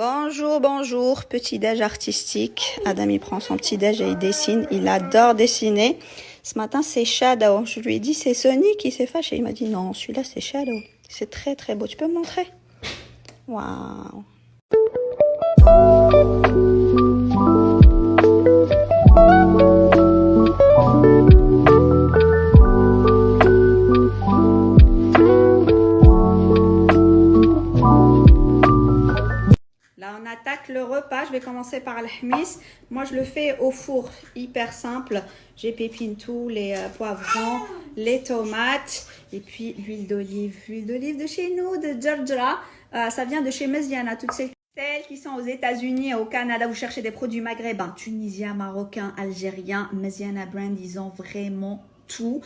Bonjour, bonjour, petit-déj artistique. Adam, il prend son petit-déj et il dessine. Il adore dessiner. Ce matin, c'est Shadow. Je lui ai dit, c'est Sonic qui s'est fâché. Il m'a dit, non, celui-là, c'est Shadow. C'est très, très beau. Tu peux me montrer? Waouh. Là, on attaque le repas. Je vais commencer par le hmis. Moi, je le fais au four, hyper simple. J'épépine tout, les poivrons, les tomates et puis l'huile d'olive. L'huile d'olive de chez nous, de Georgia. Ça vient de chez Meziana. Toutes celles qui sont aux États-Unis et au Canada, vous cherchez des produits maghrébins, tunisiens, marocains, algériens. Meziana Brand, ils ont vraiment tout.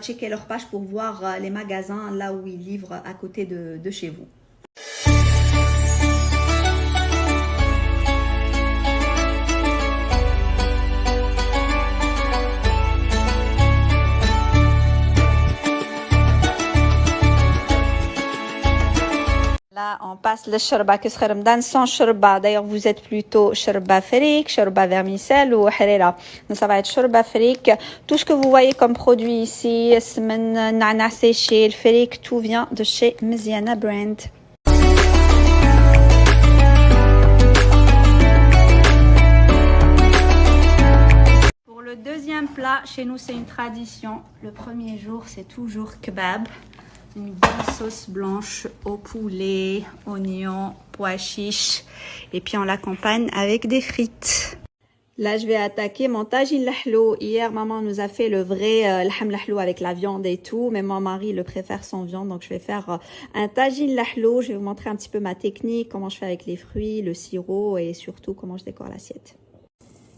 Checkez leur page pour voir les magasins là où ils livrent à côté de chez vous. Là, on passe le shorba que serait Ramadan sans shorba. D'ailleurs, vous êtes plutôt shorba frik, shorba vermicelle ou harira. Donc, ça va être shorba frik. Tout ce que vous voyez comme produit ici, semen, nana séché, le frik, tout vient de chez Meziana Brand. Pour le deuxième plat, chez nous, c'est une tradition. Le premier jour, c'est toujours kebab. Une bonne sauce blanche au poulet, oignons, pois chiches. Et puis on l'accompagne avec des frites. Là, je vais attaquer mon tagine lahlou. Hier, maman nous a fait le vrai l'ham lahlou avec la viande et tout. Mais mon mari le préfère sans viande. Donc, je vais faire un tagine lahlou. Je vais vous montrer un petit peu ma technique, comment je fais avec les fruits, le sirop et surtout comment je décore l'assiette.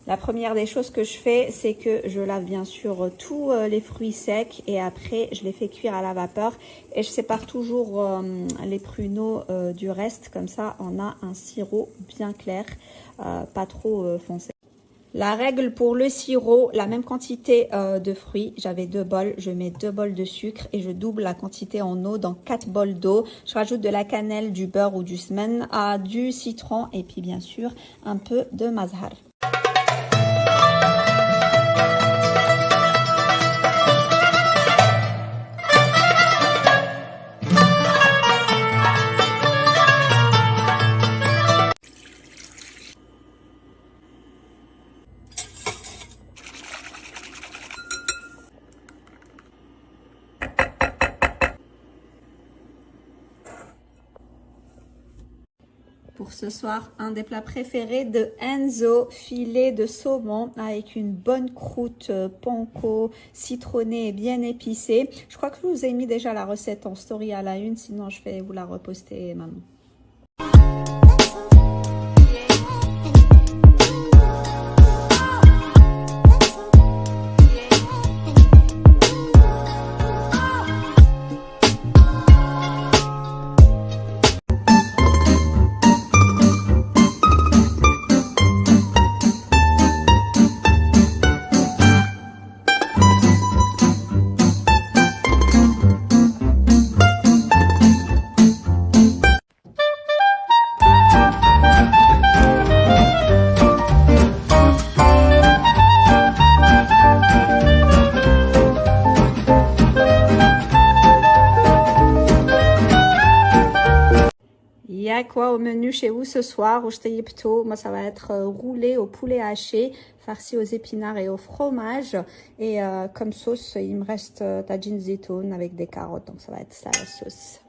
La première des choses que je fais, c'est que je lave bien sûr tous les fruits secs et après je les fais cuire à la vapeur et je sépare toujours les pruneaux du reste, comme ça on a un sirop bien clair, pas trop foncé. La règle pour le sirop, la même quantité de fruits, j'avais 2 bols, je mets 2 bols de sucre et je double la quantité en eau dans 4 bols d'eau. Je rajoute de la cannelle, du beurre ou du semen, du citron et puis bien sûr un peu de mazhar. Pour ce soir, un des plats préférés de Enzo, filet de saumon avec une bonne croûte panko, citronnée et bien épicée. Je crois que je vous ai mis déjà la recette en story à la une, sinon je vais vous la reposter maintenant. Il y a quoi au menu chez vous ce soir? Moi, ça va être roulé au poulet haché, farci aux épinards et au fromage. Et comme sauce, il me reste tagine zitoun avec des carottes. Donc, ça va être ça la sauce.